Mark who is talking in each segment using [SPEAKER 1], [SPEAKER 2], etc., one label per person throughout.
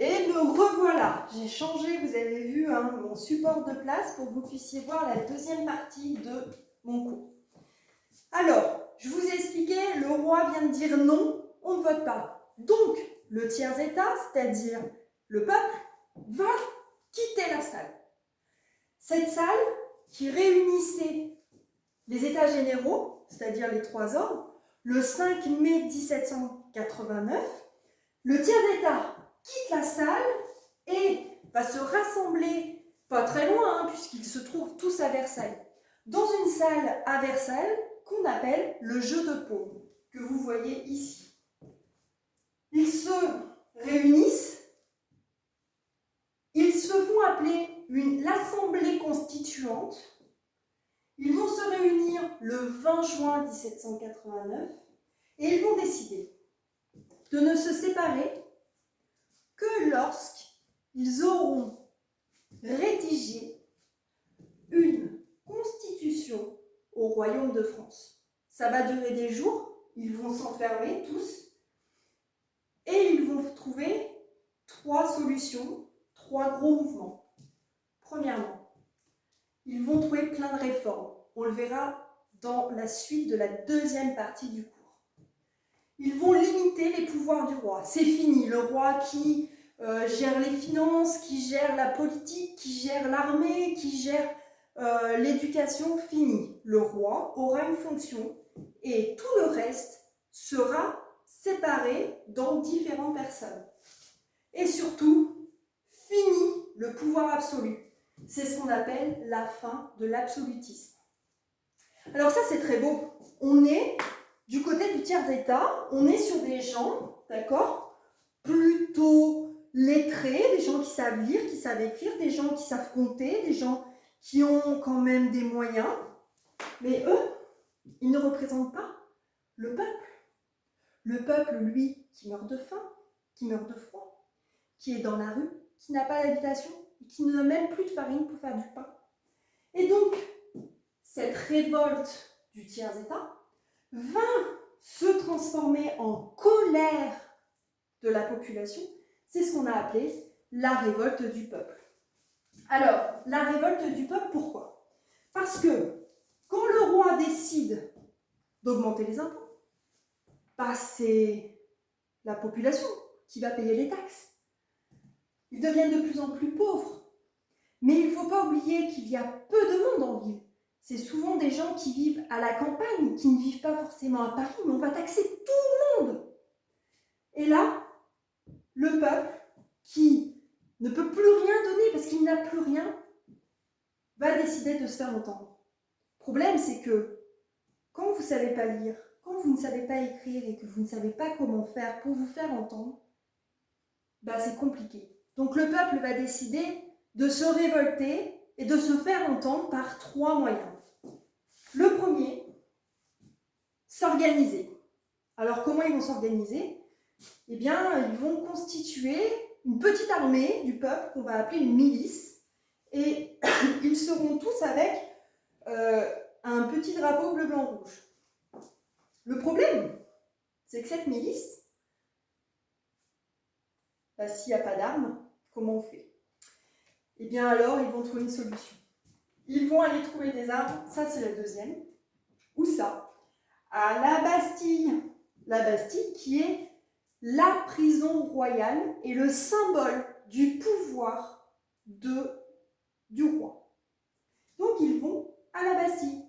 [SPEAKER 1] Et me revoilà. J'ai changé, vous avez vu, mon support de place pour que vous puissiez voir la deuxième partie de mon cours. Alors, je vous ai expliqué, le roi vient de dire non, on ne vote pas. Donc, le tiers-état, c'est-à-dire le peuple, va quitter la salle. Cette salle qui réunissait les états généraux, c'est-à-dire les trois ordres, le 5 mai 1789, le tiers-état quitte la salle et va se rassembler, pas très loin, puisqu'ils se trouvent tous à Versailles, dans une salle à Versailles qu'on appelle le jeu de paume, que vous voyez ici. Ils se réunissent, ils se font appeler l'Assemblée constituante. Ils vont se réunir le 20 juin 1789 et ils vont décider de ne se séparer que lorsqu'ils auront rédigé une constitution au royaume de France. Ça va durer des jours, ils vont s'enfermer tous et ils vont trouver trois solutions, trois gros mouvements. Premièrement, ils vont trouver plein de réformes. On le verra dans la suite de la deuxième partie du cours. Ils vont limiter les pouvoirs du roi. C'est fini, le roi qui gère les finances, qui gère la politique, qui gère l'armée, qui gère l'éducation, fini. Le roi aura une fonction et tout le reste sera séparé dans différentes personnes. Et surtout, fini le pouvoir absolu. C'est ce qu'on appelle la fin de l'absolutisme. Alors ça, c'est très beau. On est du côté du tiers-état, on est sur des gens, d'accord, plutôt lettrés, des gens qui savent lire, qui savent écrire, des gens qui savent compter, des gens qui ont quand même des moyens. Mais eux, ils ne représentent pas le peuple. Le peuple, lui, qui meurt de faim, qui meurt de froid, qui est dans la rue, qui n'a pas d'habitation, et qui n'a même plus de farine pour faire du pain. Et donc, cette révolte du tiers-état va se transformer en colère de la population. C'est ce qu'on a appelé la révolte du peuple. Alors, la révolte du peuple, pourquoi? Parce que quand le roi décide d'augmenter les impôts, c'est la population qui va payer les taxes. Ils deviennent de plus en plus pauvres. Mais il ne faut pas oublier qu'il y a peu de monde en ville. C'est souvent des gens qui vivent à la campagne, qui ne vivent pas forcément à Paris, mais on va taxer tout le monde. Et là, le peuple, qui ne peut plus rien donner parce qu'il n'a plus rien, va décider de se faire entendre. Le problème, c'est que quand vous ne savez pas lire, quand vous ne savez pas écrire et que vous ne savez pas comment faire pour vous faire entendre, c'est compliqué. Donc le peuple va décider de se révolter et de se faire entendre par trois moyens. Le premier, s'organiser. Alors comment ils vont s'organiser? Eh bien, ils vont constituer une petite armée du peuple qu'on va appeler une milice et ils seront tous avec un petit drapeau bleu, blanc, rouge. Le problème, c'est que cette milice, s'il n'y a pas d'armes, comment on fait? Eh bien alors, ils vont trouver une solution. Ils vont aller trouver des armes, ça c'est la deuxième. Où ça? À la Bastille. La Bastille qui est la prison royale et le symbole du pouvoir du roi. Donc ils vont à la Bastille.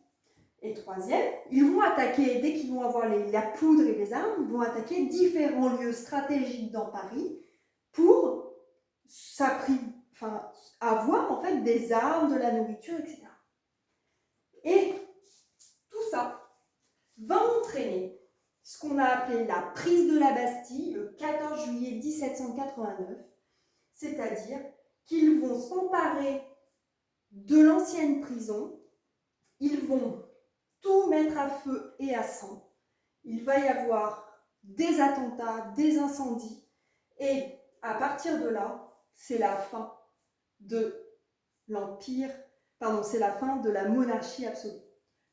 [SPEAKER 1] Et troisième, ils vont attaquer, dès qu'ils vont avoir la poudre et les armes, ils vont attaquer différents lieux stratégiques dans Paris pour avoir en fait des armes, de la nourriture, etc. Et tout ça va entraîner ce qu'on a appelé la prise de la Bastille le 14 juillet 1789, c'est-à-dire qu'ils vont s'emparer de l'ancienne prison, ils vont tout mettre à feu et à sang, il va y avoir des attentats, des incendies, et à partir de là, c'est la fin de l'Empire, c'est la fin de la monarchie absolue.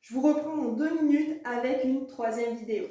[SPEAKER 1] Je vous reprends en 2 minutes avec une troisième vidéo.